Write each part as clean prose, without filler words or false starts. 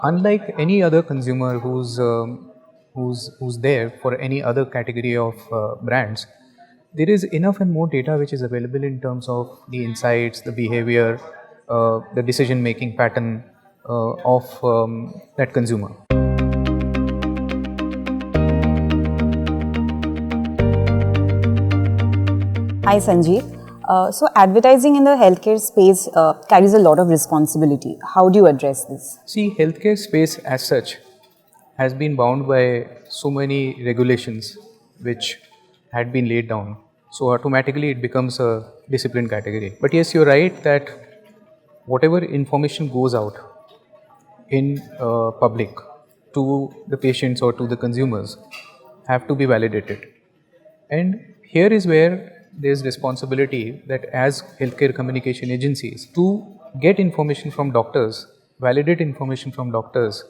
Unlike any other consumer who's there for any other category of brands, there is enough and more data which is available in terms of the insights, the behavior, the decision making pattern of that consumer. Hi Sanjeev. So advertising in the healthcare space carries a lot of responsibility. How do you address this? See, healthcare space as such has been bound by so many regulations which had been laid down. So automatically it becomes a discipline category. But yes, you're right that whatever information goes out in public to the patients or to the consumers have to be validated. And here is where there's responsibility that as healthcare communication agencies to get information from doctors, validate information from doctors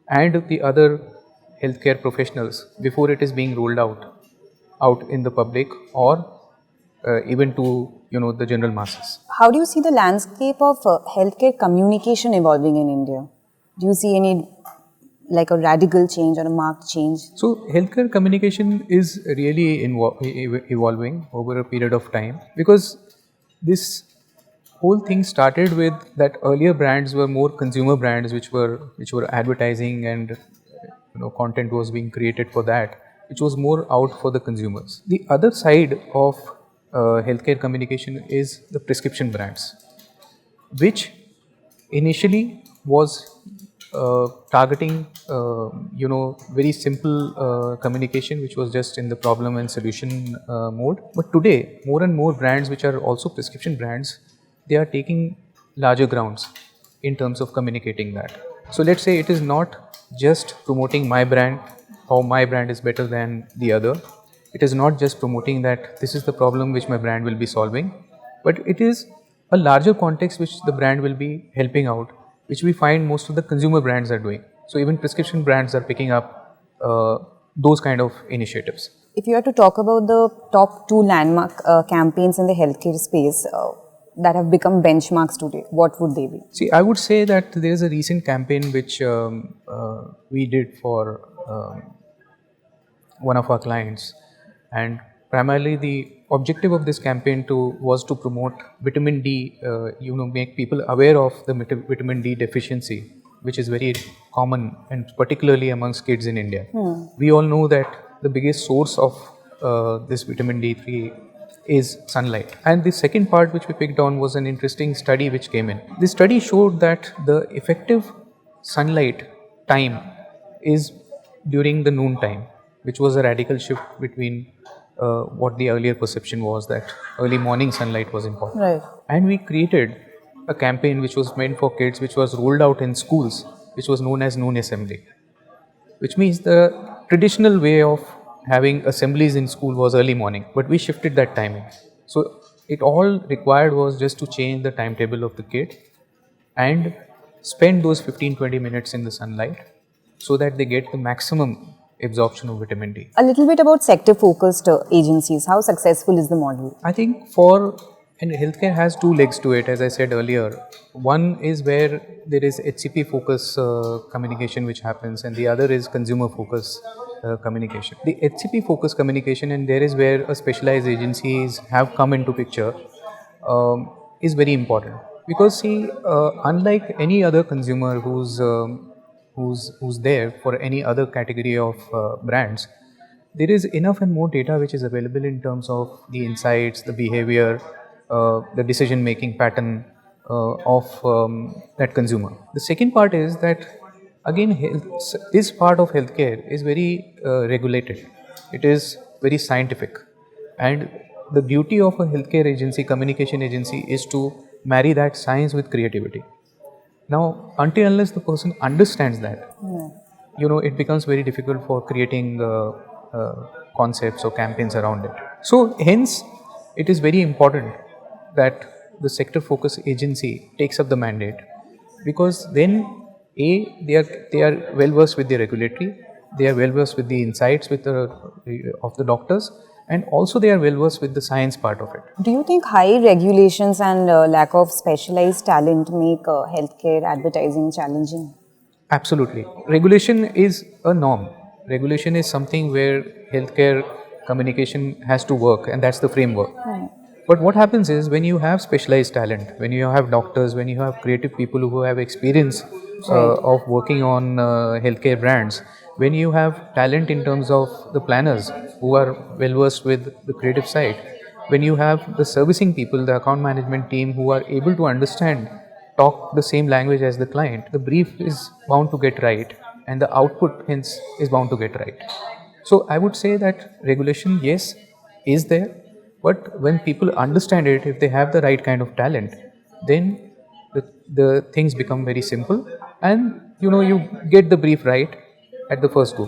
and the other healthcare professionals before it is being rolled out in the public or even to the general masses. How do you see the landscape of healthcare communication evolving in India? Do you see any like a radical change or a marked change? So healthcare communication is really evolving over a period of time, because this whole thing started with that earlier brands were more consumer brands which were advertising, and content was being created for that, which was more out for the consumers. The other side of healthcare communication is the prescription brands, which initially was targeting very simple communication, which was just in the problem and solution mode. But today more and more brands which are also prescription brands, they are taking larger grounds in terms of communicating that. So let's say it is not just promoting my brand, how my brand is better than the other. It is not just promoting that this is the problem which my brand will be solving, but it is a larger context which the brand will be helping out, which we find most of the consumer brands are doing. So even prescription brands are picking up those kind of initiatives. If you had to talk about the top two landmark campaigns in the healthcare space that have become benchmarks today, what would they be? See, I would say that there is a recent campaign which we did for one of our clients, and primarily the objective of this campaign was to promote vitamin D, make people aware of the vitamin D deficiency, which is very common and particularly amongst kids in India. We all know that the biggest source of this vitamin D3 is sunlight. And the second part which we picked on was an interesting study which came in. This study showed that the effective sunlight time is during the noon time, which was a radical shift between what the earlier perception was, that early morning sunlight was important. Right. And we created a campaign which was meant for kids, which was rolled out in schools, which was known as Noon Assembly, which means the traditional way of having assemblies in school was early morning, but we shifted that timing. So it all required was just to change the timetable of the kid and spend those 15-20 minutes in the sunlight so that they get the maximum absorption of vitamin D. A little bit about sector-focused agencies. How successful is the model? I think and healthcare has two legs to it, as I said earlier. One is where there is HCP focus communication which happens, and the other is consumer focus communication. The HCP focus communication, and there is where a specialized agencies have come into picture, is very important, because see, unlike any other consumer who's there for any other category of brands, there is enough and more data which is available in terms of the insights, the behavior, the decision making pattern of that consumer. The second part is that again, this part of healthcare is very regulated. It is very scientific, and the beauty of a healthcare agency, communication agency, is to marry that science with creativity. Now, until unless the person understands that, it becomes very difficult for creating concepts or campaigns around it. So, hence, it is very important that the sector focus agency takes up the mandate, because then they are well versed with the regulatory, they are well versed with the insights of the doctors, and also they are well versed with the science part of it. Do you think high regulations and lack of specialized talent make healthcare advertising challenging? Absolutely. Regulation is a norm. Regulation is something where healthcare communication has to work, and that's the framework. Right. But what happens is when you have specialized talent, when you have doctors, when you have creative people who have experience Right. of working on healthcare brands, when you have talent in terms of the planners who are well versed with the creative side, when you have the servicing people, the account management team who are able to understand, talk the same language as the client, the brief is bound to get right and the output hence is bound to get right. So I would say that regulation, yes, is there, but when people understand it, if they have the right kind of talent, then the things become very simple, and you get the brief right at the first go.